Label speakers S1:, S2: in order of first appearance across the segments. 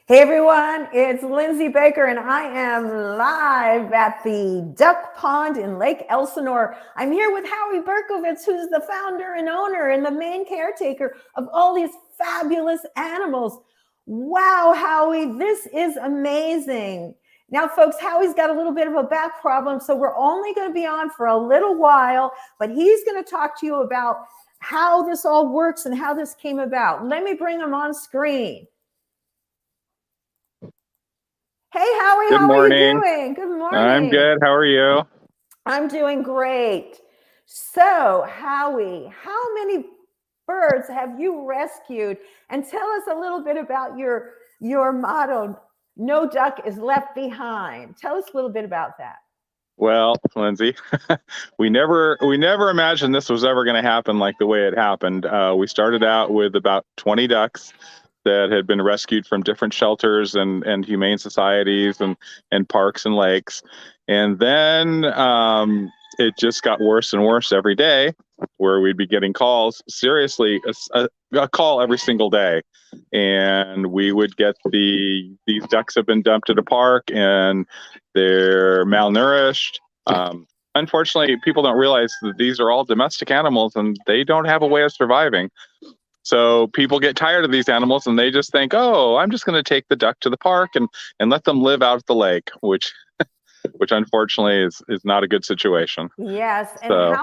S1: Hey everyone, it's Lindsey Baker and I am live at the Duck Pond in Lake Elsinore. I'm here with Howie Berkowitz, who's the founder and owner and the main caretaker of all these fabulous animals. Wow, Howie, this is amazing. Now, folks, Howie's got a little bit of a back problem, so we're only going to be on for a little while, but he's going to talk to you about how this all works and how this came about. Let me bring him on screen. Hey, Howie,
S2: Good
S1: how
S2: morning.
S1: are you doing? Good morning.
S2: I'm good. How are you?
S1: I'm doing great. So, Howie, how many birds have you rescued? And tell us a little bit about your motto, no duck is left behind. Tell us a little bit about that.
S2: Well, Lindsey, we never imagined this was ever going to happen like the way it happened. We started out with about 20 ducks that had been rescued from different shelters and humane societies and parks and lakes. And then it just got worse and worse every day, where we'd be getting calls, seriously, a call every single day. And we would get these ducks have been dumped at a park and they're malnourished. Unfortunately, people don't realize that these are all domestic animals and they don't have a way of surviving. So people get tired of these animals and they just think, oh, I'm just going to take the duck to the park and let them live out at the lake, which unfortunately is not a good situation.
S1: Yes. And so,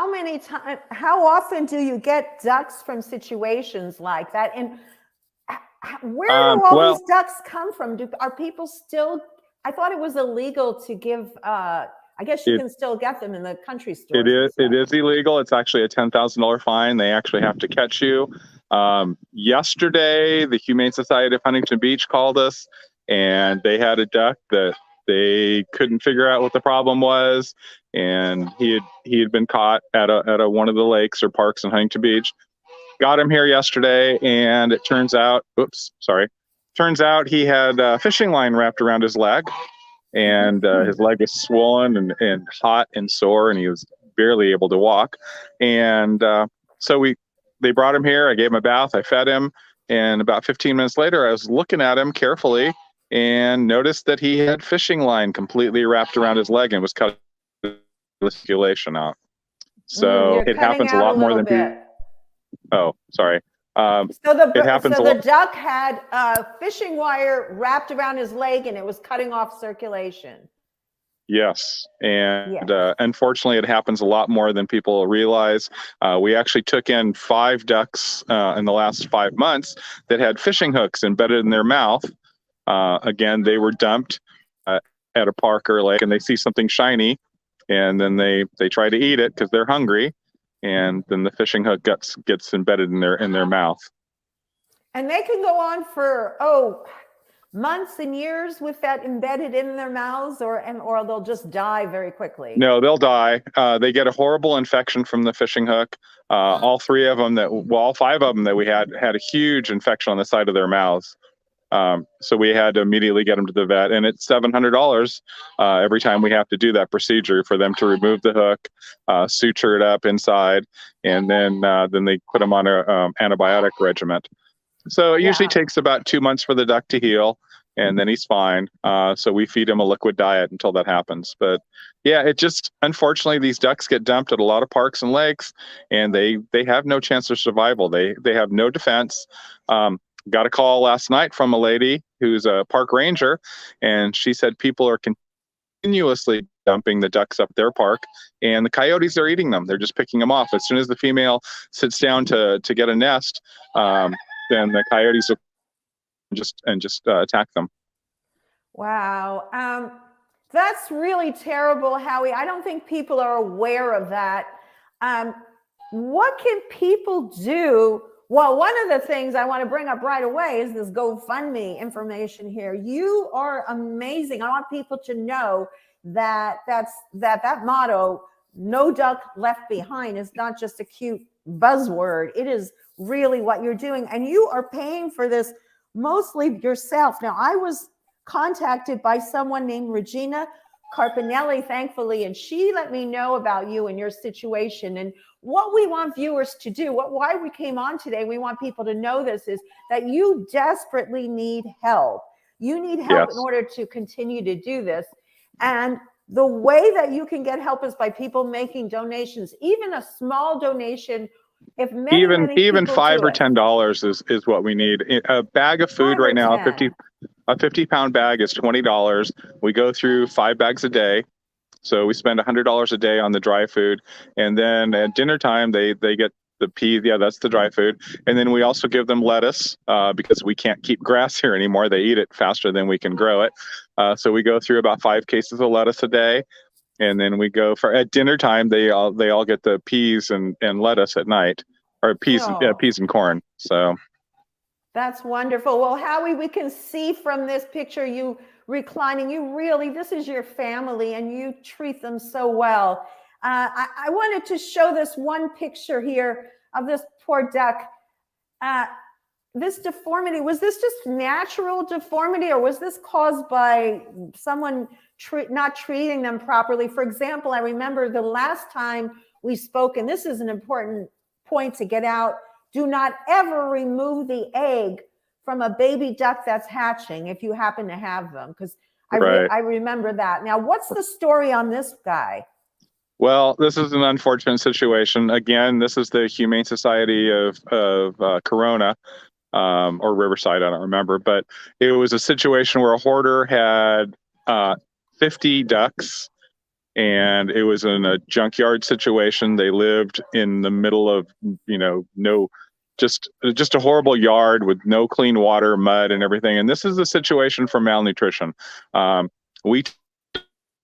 S1: how often do you get ducks from situations like that? And where do all these ducks come from? Are people still, I thought it was illegal to give, I guess you can still get them in the country stores.
S2: It is illegal. It's actually a $10,000 fine. They actually have to catch you. Yesterday, the Humane Society of Huntington Beach called us, and they had a duck that they couldn't figure out what the problem was, and he had been caught at one of the lakes or parks in Huntington Beach. Got him here yesterday, and it turns out, he had a fishing line wrapped around his leg, and his leg was swollen and hot and sore, and he was barely able to walk. And so they brought him here. I gave him a bath. I fed him. And about 15 minutes later, I was looking at him carefully and noticed that he had fishing line completely wrapped around his leg and was cutting the circulation out. So it happens a lot more than people. Oh, sorry.
S1: So the duck had fishing wire wrapped around his leg and it was cutting off circulation.
S2: Yes. And unfortunately, it happens a lot more than people realize. We actually took in 5 ducks in the last 5 months that had fishing hooks embedded in their mouth. Again, they were dumped at a park or lake, and they see something shiny, and then they try to eat it because they're hungry, and then the fishing hook gets embedded in their mouth.
S1: And they can go on for months and years with that embedded in their mouths, or they'll just die very quickly.
S2: No, they'll die. They get a horrible infection from the fishing hook. All 5 of them that we had a huge infection on the side of their mouths. So we had to immediately get them to the vet, and it's $700 every time we have to do that procedure for them to remove the hook, suture it up inside, and then they put them on an antibiotic regimen. So it usually takes about 2 months for the duck to heal, and then he's fine. So we feed him a liquid diet until that happens. But yeah, unfortunately, these ducks get dumped at a lot of parks and lakes, and they have no chance of survival. They have no defense. Got a call last night from a lady who's a park ranger, and she said people are continuously dumping the ducks up their park, and the coyotes are eating them. They're just picking them off. As soon as the female sits down to get a nest, then the coyotes will just attack them.
S1: Wow. That's really terrible, Howie. I don't think people are aware of that. What can people do? Well, one of the things I want to bring up right away is this GoFundMe information here. You are amazing. I want people to know that that motto, no duck left behind, is not just a cute buzzword. It is really what you're doing, and you are paying for this mostly yourself. Now, I was contacted by someone named Regina Carpinelli, thankfully, and she let me know about you and your situation. And what we want viewers to do, why we came on today, we want people to know this, is that you desperately need help. You need help in order to continue to do this. And the way that you can get help is by people making donations, even a small donation. If many
S2: even
S1: people
S2: $5
S1: do
S2: or
S1: it,
S2: $10 is what we need. A bag of food
S1: 5 or
S2: right now,
S1: 10.
S2: a 50-pound bag is $20. We go through 5 bags a day. So we spend $100 a day on the dry food. And then at dinner time, they get the pea. Yeah, that's the dry food. And then we also give them lettuce because we can't keep grass here anymore. They eat it faster than we can grow it. So we go through about 5 cases of lettuce a day. And then we go for at dinner time, they all get the peas and lettuce at night, or peas and corn. So
S1: that's wonderful. Well, Howie, we can see from this picture you reclining. You really, this is your family, and you treat them so well. I wanted to show this one picture here of this poor duck. This deformity, was this just natural deformity, or was this caused by someone not treating them properly? For example, I remember the last time we spoke, and this is an important point to get out. Do not ever remove the egg from a baby duck that's hatching if you happen to have them, because I remember that. Now, what's the story on this guy?
S2: Well, this is an unfortunate situation. Again, this is the Humane Society of Corona or Riverside, I don't remember, but it was a situation where a hoarder had 50 ducks, and it was in a junkyard situation. They lived in the middle of, just a horrible yard with no clean water, mud, and everything. And this is a situation for malnutrition. We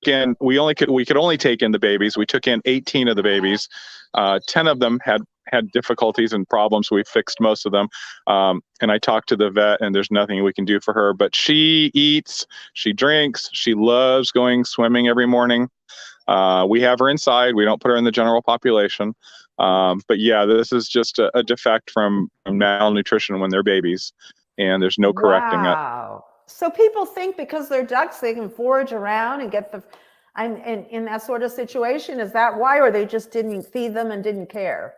S2: could only take in the babies. We took in 18 of the babies. 10 of them had difficulties and problems. We fixed most of them. And I talked to the vet, and there's nothing we can do for her. But she eats, she drinks, she loves going swimming every morning. We have her inside. We don't put her in the general population. But yeah, this is just a defect from malnutrition when they're babies, and there's no correcting it.
S1: Wow. So people think because they're ducks, they can forage around and get in that sort of situation. Is that why, or they just didn't feed them and didn't care?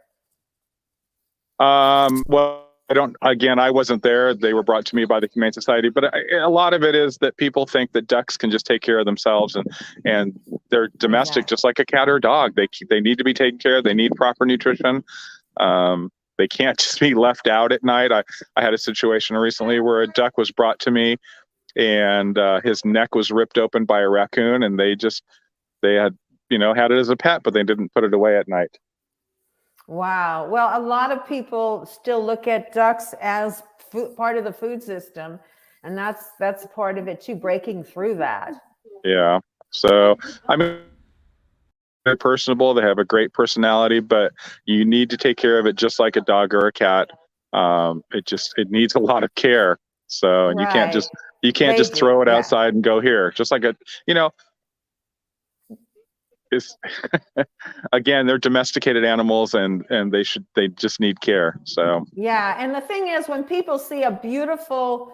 S2: Well, I wasn't there. They were brought to me by the Humane Society, but a lot of it is that people think that ducks can just take care of themselves, and they're domestic, just like a cat or a dog. They need to be taken care of. They need proper nutrition. They can't just be left out at night. I had a situation recently where a duck was brought to me, and his neck was ripped open by a raccoon, and they had had it as a pet, but they didn't put it away at night.
S1: Wow. Well, a lot of people still look at ducks as part of the food system, and that's part of it too, breaking through that.
S2: Yeah. So, I mean, they're personable. They have a great personality, but you need to take care of it just like a dog or a cat. It needs a lot of care. So, and you can't just throw it outside and go here. Just like it's again, they're domesticated animals, and they just need care. So
S1: yeah. And the thing is, when people see a beautiful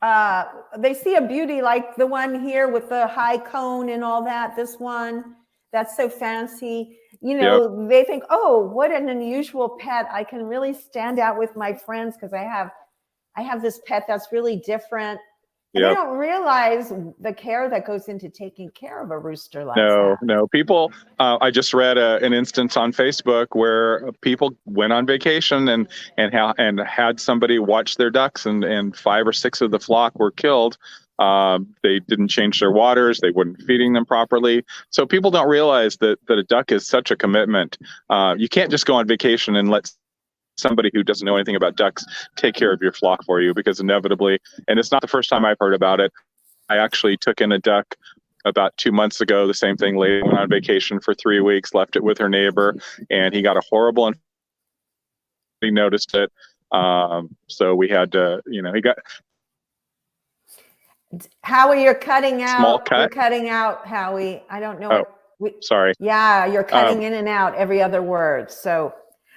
S1: they see a beauty like the one here with the high cone and all that, this one that's so fancy, they think, oh, what an unusual pet. I can really stand out with my friends because I have this pet that's really different. And they don't realize the care that goes into taking care of a rooster like that.
S2: No. People, I just read an instance on Facebook where people went on vacation and had somebody watch their ducks, and 5 or 6 of the flock were killed. They didn't change their waters. They weren't feeding them properly. So people don't realize that a duck is such a commitment. You can't just go on vacation and let somebody who doesn't know anything about ducks take care of your flock for you, because inevitably, and it's not the first time I've heard about it. I actually took in a duck about 2 months ago. The same thing. Lady went on vacation for 3 weeks, left it with her neighbor, and he got a horrible infection. He noticed it. So we had to, he got.
S1: Howie, you're cutting out.
S2: Small cut.
S1: You're cutting out, Howie. I don't know.
S2: Sorry.
S1: Yeah, you're cutting in and out every other word. So.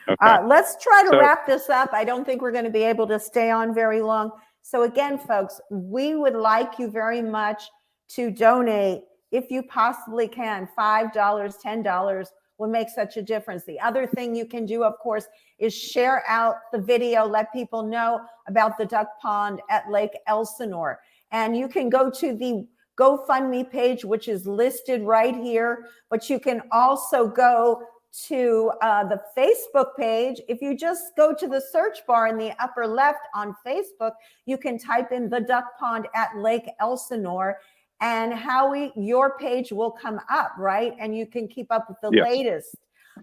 S1: Okay. Let's try to wrap this up. I don't think we're going to be able to stay on very long. So again, folks, we would like you very much to donate if you possibly can. $5, $10, would make such a difference. The other thing you can do, of course, is share out the video, let people know about the duck pond at Lake Elsinore. And you can go to the GoFundMe page, which is listed right here, but you can also go to the Facebook page. If you just go to the search bar in the upper left on Facebook, you can type in the duck pond at Lake Elsinore, and Howie, your page will come up, right? And you can keep up with the latest.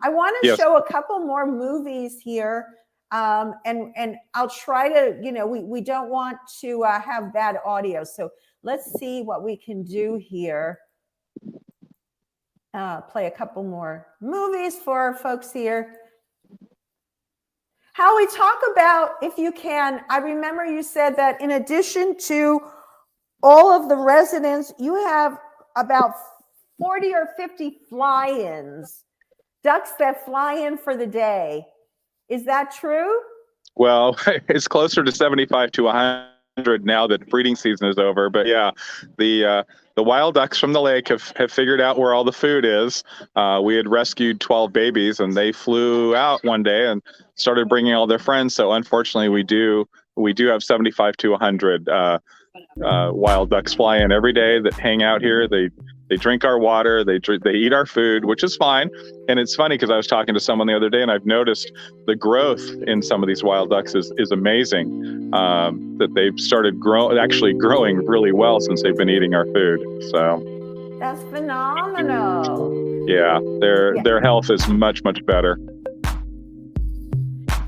S1: I want to show a couple more movies here. And I'll try to, we don't want to have bad audio. So let's see what we can do here. Play a couple more movies for our folks here. Howie, talk about, if you can, I remember you said that in addition to all of the residents, you have about 40 or 50 fly-ins, ducks that fly in for the day. Is that true?
S2: Well, it's closer to 75 to 100 now that breeding season is over. But yeah, the wild ducks from the lake have figured out where all the food is. We had rescued 12 babies, and they flew out one day and started bringing all their friends. So unfortunately, we do have 75 to 100 wild ducks fly in every day that hang out here. They drink our water, they eat our food, which is fine. And it's funny because I was talking to someone the other day, and I've noticed the growth in some of these wild ducks is amazing. That they've started growing really well since they've been eating our food. So
S1: that's phenomenal.
S2: Yeah, their health is much, much better.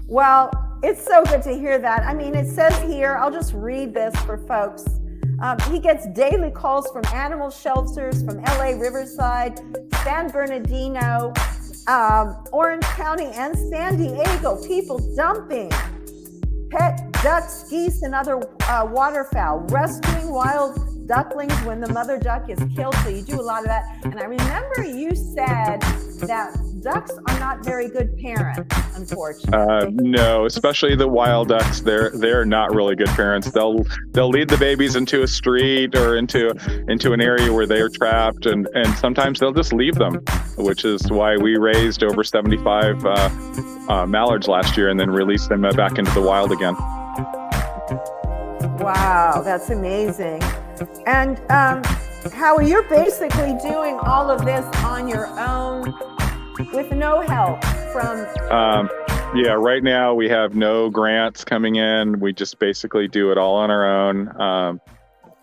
S1: Well, it's so good to hear that. I mean, it says here, I'll just read this for folks. He gets daily calls from animal shelters from LA, Riverside, San Bernardino, Orange County, and San Diego. People dumping pet ducks, geese, and other waterfowl, rescuing wild ducklings when the mother duck is killed. So you do a lot of that. And I remember you said that ducks are not very good parents, unfortunately.
S2: No, especially the wild ducks. They're not really good parents. They'll lead the babies into a street or into an area where they are trapped, and sometimes they'll just leave them, which is why we raised over 75 mallards last year and then released them back into the wild again.
S1: Wow, that's amazing. And Howie, you're basically doing all of this on your own with no help from...
S2: Yeah, right now we have no grants coming in. We just basically do it all on our own.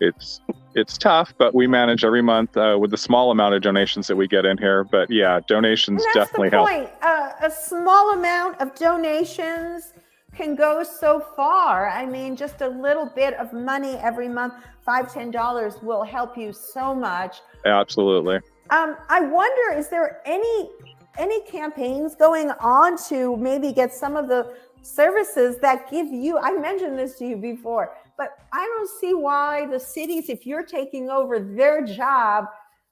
S2: It's tough, but we manage every month with the small amount of donations that we get in here. But yeah, donations definitely help.
S1: That's the point. A small amount of donations can go so far. I mean, just a little bit of money every month, $5, $10 will help you so much.
S2: Absolutely.
S1: I wonder, is there any campaigns going on to maybe get some of the services that give you, I mentioned this to you before, but I don't see why the cities, if you're taking over their job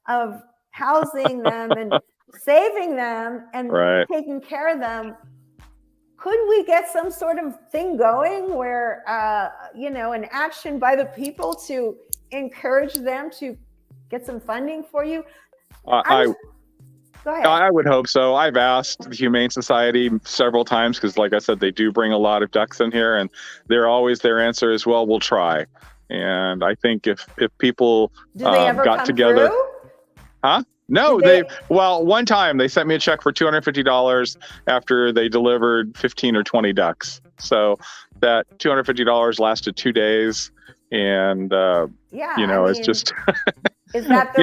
S1: of housing them and saving them and taking care of them, could we get some sort of thing going where, an action by the people to encourage them to get some funding for you? Go ahead.
S2: I would hope so. I've asked the Humane Society several times because, like I said, they do bring a lot of ducks in here, and their answer is, well, we'll try. And I think if people got together, huh? No, one time they sent me a check for $250 after they delivered 15 or 20 ducks. So that $250 lasted 2 days, and it's just
S1: is that the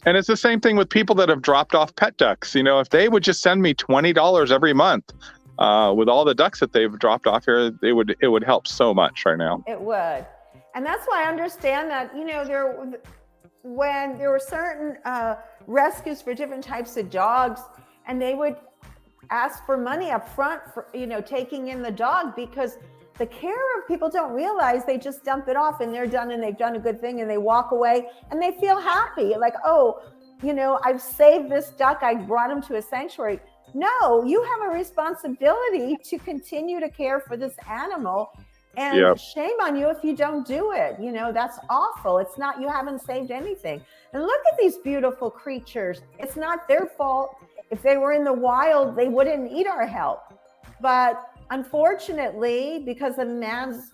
S2: And it's the same thing with people that have dropped off pet ducks. If they would just send me $20 every month with all the ducks that they've dropped off here, it would help so much right now.
S1: It would. And that's why I understand that, when there were certain rescues for different types of dogs, and they would ask for money up front for, taking in the dog, because the carer people don't realize they just dump it off and they're done and they've done a good thing and they walk away and they feel happy. Like, oh, I've saved this duck. I brought him to a sanctuary. No, you have a responsibility to continue to care for this animal. And
S2: Yep.
S1: shame on you if you don't do it. You know, that's awful. It's not, you haven't saved anything. And look at these beautiful creatures. It's not their fault. If they were in the wild, they wouldn't need our help. But unfortunately, because of man's,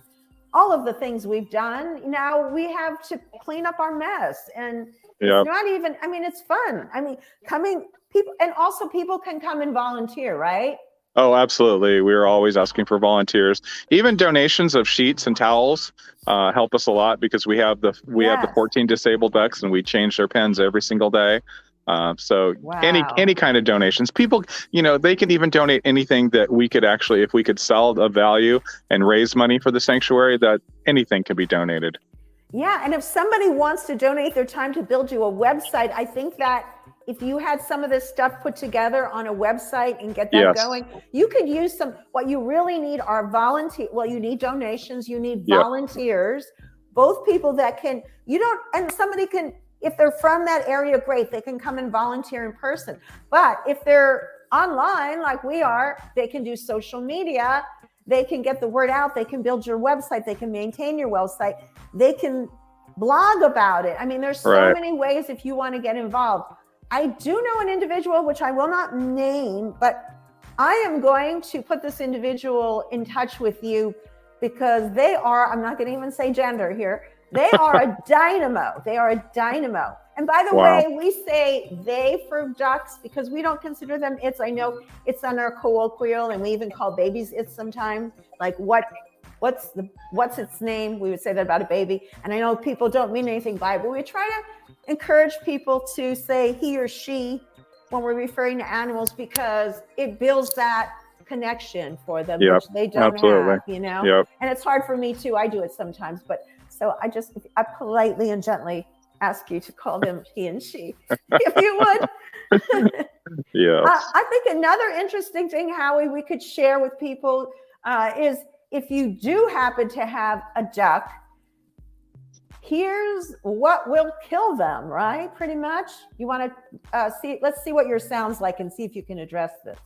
S1: all of the things we've done, now we have to clean up our mess. And
S2: Yep.
S1: it's not even, I mean, it's fun. I mean, people, and also people can come and volunteer, right?
S2: Oh, absolutely. We're always asking for volunteers. Even donations of sheets and towels help us a lot, because we have the
S1: Yes.
S2: 14 disabled ducks, and we change their pens every single day. So any
S1: Wow.
S2: kind of donations, people, you know, they can even donate anything that we could actually, if we could sell a value and raise money for the sanctuary, that anything can be donated.
S1: Yeah, and if somebody wants to donate their time to build you a website, I think that if you had some of this stuff put together on a website and get that
S2: Yes.
S1: going, you could use some, what you really need are you need donations, you need
S2: Yep.
S1: volunteers, both people that can, and somebody can, if they're from that area, great, they can come and volunteer in person. But if they're online like we are, they can do social media, they can get the word out, they can build your website, they can maintain your website, they can blog about it. I mean, there's so
S2: Right.
S1: many ways if you want to get involved. I do know an individual, which I will not name, but I am going to put this individual in touch with you, because they are, I'm not going to even say gender here, they are a dynamo. They are a dynamo. And by the
S2: Wow.
S1: way, we say they for ducks because we don't consider them its. I know it's on our colloquial, and we even call babies its sometimes. Like what's its name? We would say that about a baby. And I know people don't mean anything by it, but we try to encourage people to say he or she when we're referring to animals, because it builds that connection for them,
S2: Yep.
S1: which they don't
S2: Absolutely.
S1: have, you know?
S2: Yep.
S1: And it's hard for me too. I do it sometimes, but so I politely and gently ask you to call them he and she, if you would.
S2: Yes.
S1: I think another interesting thing, Howie, we could share with people is if you do happen to have a duck, here's what will kill them, right? Pretty much. You want to let's see what yours sounds like and see if you can address this.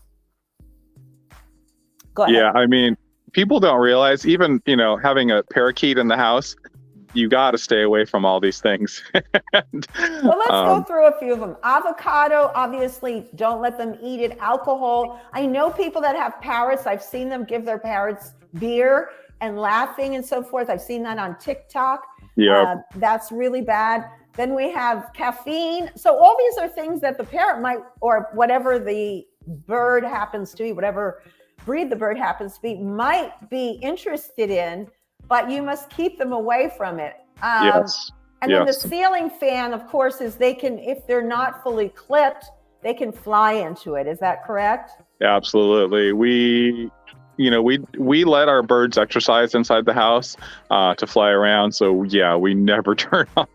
S1: Go ahead.
S2: Yeah, I mean, people don't realize, even, you know, having a parakeet in the house, you got to stay away from all these things.
S1: Well, let's go through a few of them. Avocado, obviously, don't let them eat it. Alcohol. I know people that have parrots. I've seen them give their parrots beer and laughing and so forth. I've seen that on TikTok.
S2: Yeah.
S1: That's really bad. Then we have caffeine. So all these are things that the parrot might, or whatever the bird happens to be, whatever breed the bird happens to be, might be interested in, but you must keep them away from it.
S2: Yes.
S1: And then the ceiling fan, of course, is they can, if they're not fully clipped, they can fly into it. Is that correct?
S2: Absolutely. We let our birds exercise inside the house to fly around. So yeah, we never turn on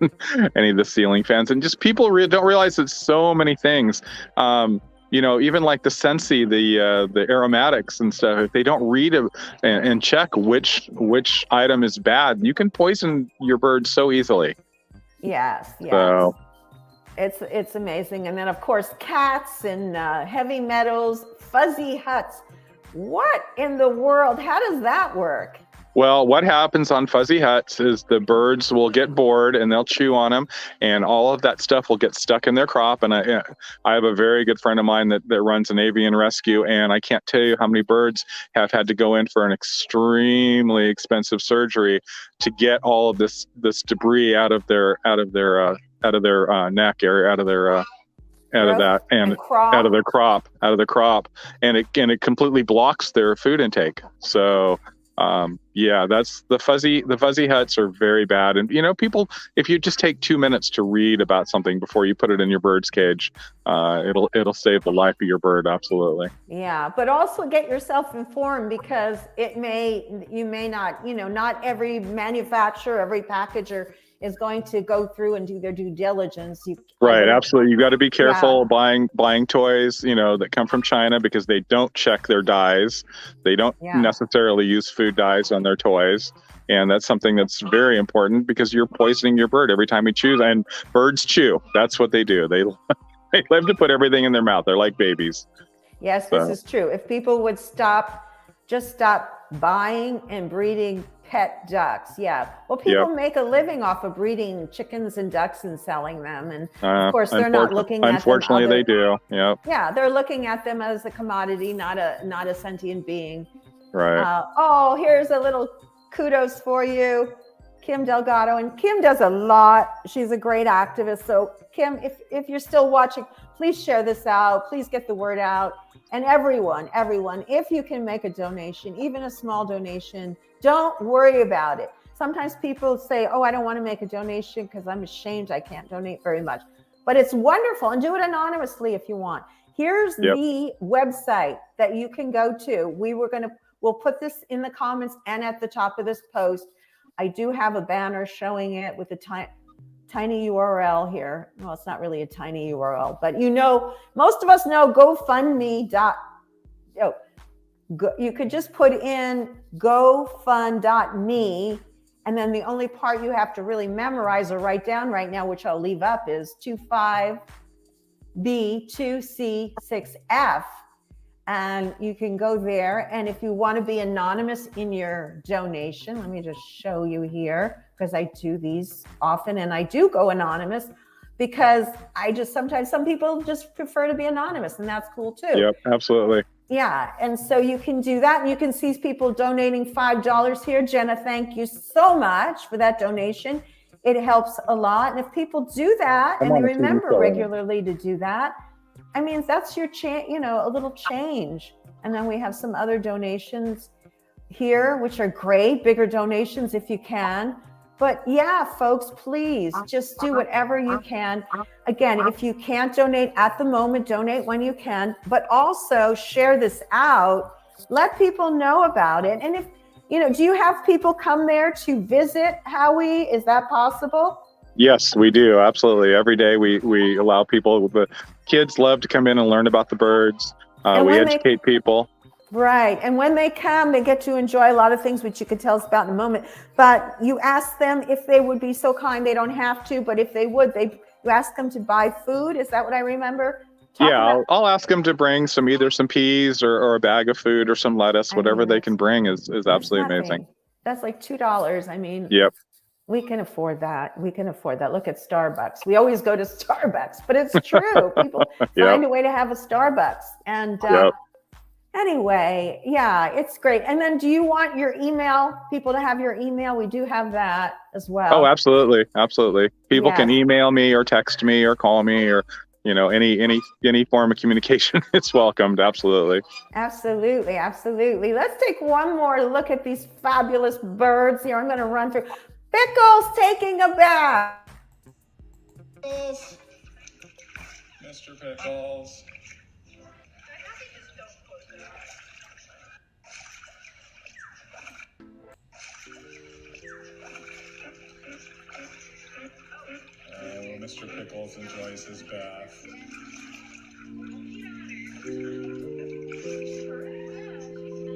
S2: any of the ceiling fans. And just people don't realize it's so many things. Even like the Sensi, the aromatics and stuff, if they don't read it and check which item is bad, you can poison your bird so easily.
S1: Yes.
S2: So
S1: it's amazing. And then of course, cats and heavy metals, fuzzy huts. What in the world? How does that work?
S2: Well, what happens on fuzzy huts is the birds will get bored and they'll chew on them, and all of that stuff will get stuck in their crop. And I have a very good friend of mine that runs an avian rescue, and I can't tell you how many birds have had to go in for an extremely expensive surgery to get all of this debris out of their neck area, out of their crop, and it completely blocks their food intake. So that's the fuzzy huts are very bad. And people, if you just take 2 minutes to read about something before you put it in your bird's cage, it'll save the life of your bird. Absolutely.
S1: Yeah, but also get yourself informed, because you may not, not every manufacturer, every packager is going to go through and do their due diligence.
S2: Right, absolutely. You got to be careful buying toys, that come from China, because they don't check their dyes. They don't necessarily use food dyes on their toys. And that's something that's very important, because you're poisoning your bird every time you chew. And birds chew. That's what they do. They live to put everything in their mouth. They're like babies.
S1: Yes, this is true. If people would stop buying and breeding pet ducks. Yeah. Well, people make a living off of breeding chickens and ducks and selling them. And of course, they're not looking at them.
S2: Unfortunately, they do. Yep.
S1: Yeah, they're looking at them as a commodity, not a sentient being.
S2: Right.
S1: Oh, here's a little kudos for you, Kim Delgado. And Kim does a lot. She's a great activist. So Kim, if you're still watching, please share this out. Please get the word out. And everyone, if you can make a donation, even a small donation, don't worry about it. Sometimes people say, oh, I don't want to make a donation because I'm ashamed I can't donate very much. But it's wonderful, and do it anonymously if you want. Here's the website that you can go to. We'll put this in the comments and at the top of this post. I do have a banner showing it with a tiny URL here. Well, it's not really a tiny URL, but most of us know GoFundMe. You could just put in gofund.me, and then the only part you have to really memorize or write down right now, which I'll leave up, is 25B2C6F. And you can go there. And if you want to be anonymous in your donation, let me just show you here, because I do these often, and I do go anonymous because sometimes some people just prefer to be anonymous, and that's cool too.
S2: Yep, absolutely.
S1: Yeah, and so you can do that, and you can see people donating $5 here. Jenna, thank you so much for that donation. It helps a lot. And if people do that, and they remember regularly to do that, I mean, that's your a little change. And then we have some other donations here, which are great, bigger donations if you can. But yeah, folks, please just do whatever you can. Again, if you can't donate at the moment, donate when you can, but also share this out. Let people know about it. And if, do you have people come there to visit, Howie? Is that possible?
S2: Yes, we do. Absolutely. Every day we allow people, the kids love to come in and learn about the birds. We educate people.
S1: Right. And when they come, they get to enjoy a lot of things, which you could tell us about in a moment. But you ask them if they would be so kind. They don't have to, but if they would, you ask them to buy food. Is that what I remember?
S2: I'll ask them to bring either some peas or a bag of food or some lettuce, whatever they can bring is absolutely amazing.
S1: That's like $2. I mean,
S2: yep.
S1: We can afford that. Look at Starbucks. We always go to Starbucks, but it's true. People find a way to have a Starbucks. And anyway, yeah, it's great. And then do you want your email, people to have your email? We do have that as well.
S2: Oh, absolutely. Absolutely. People can email me or text me or call me or, any form of communication. It's welcomed. Absolutely.
S1: Absolutely. Absolutely. Let's take one more look at these fabulous birds here. I'm going to run through. Pickles taking a bath.
S2: Pickles. Mr. Pickles. Oh, Mr. Pickles enjoys his bath.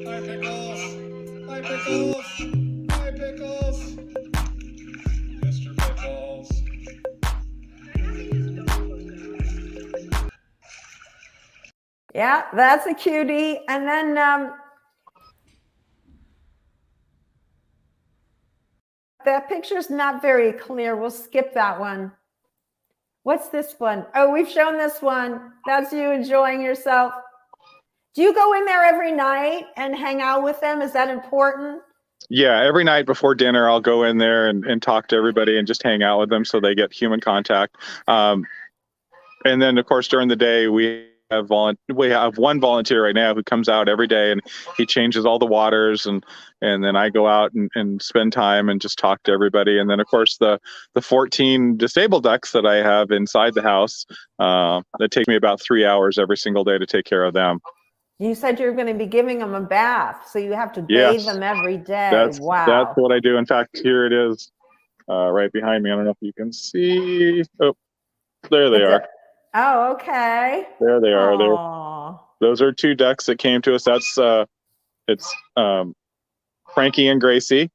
S2: Hi, Pickles. Hi, Pickles. Hi, Pickles. Mr. Pickles.
S1: Yeah, that's a cutie. And then that picture's not very clear. We'll skip that one. What's this one? Oh, we've shown this one. That's you enjoying yourself. Do you go in there every night and hang out with them? Is that important?
S2: Yeah, every night before dinner, I'll go in there and talk to everybody and just hang out with them so they get human contact. And then, of course, during the day, we have one volunteer right now who comes out every day and he changes all the waters, and then I go out and spend time and just talk to everybody. And then, of course, the 14 disabled ducks that I have inside the house, that take me about 3 hours every single day to take care of them.
S1: You said you're going to be giving them a bath, so you have to bathe them every day. Wow.
S2: That's what I do. In fact, here it is right behind me. I don't know if you can see. Oh, there they are.
S1: Oh, okay.
S2: There they are. Those are two ducks that came to us. It's Frankie and Gracie.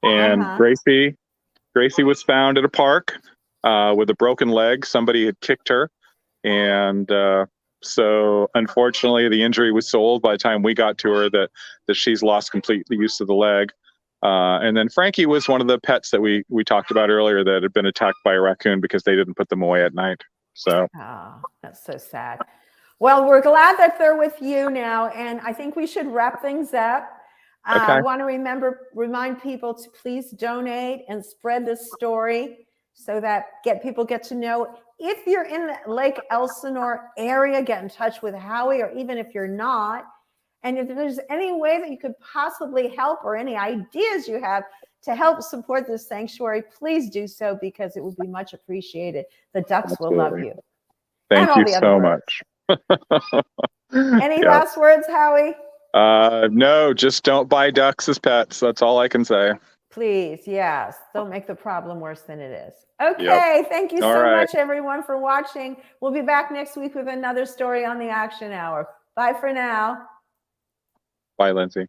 S2: And Gracie was found at a park with a broken leg. Somebody had kicked her. And so unfortunately, the injury was so old by the time we got to her that she's lost complete use of the leg. And then Frankie was one of the pets that we talked about earlier that had been attacked by a raccoon because they didn't put them away at night. So,
S1: oh, that's so sad. Well, we're glad that they're with you now, and I think we should wrap things up. I want to remind people to please donate and spread this story so that people get to know. If you're in the Lake Elsinore area, get in touch with Howie, or even if you're not. And if there's any way that you could possibly help, or any ideas you have to help support this sanctuary, please do so, because it would be much appreciated. The ducks will love you.
S2: Thank you so much.
S1: Any last words, Howie?
S2: No, just don't buy ducks as pets. That's all I can say.
S1: Please, yes. Don't make the problem worse than it is. Okay, thank you so much, everyone, for watching. We'll be back next week with another story on the Action Hour. Bye for now.
S2: Bye, Lindsay.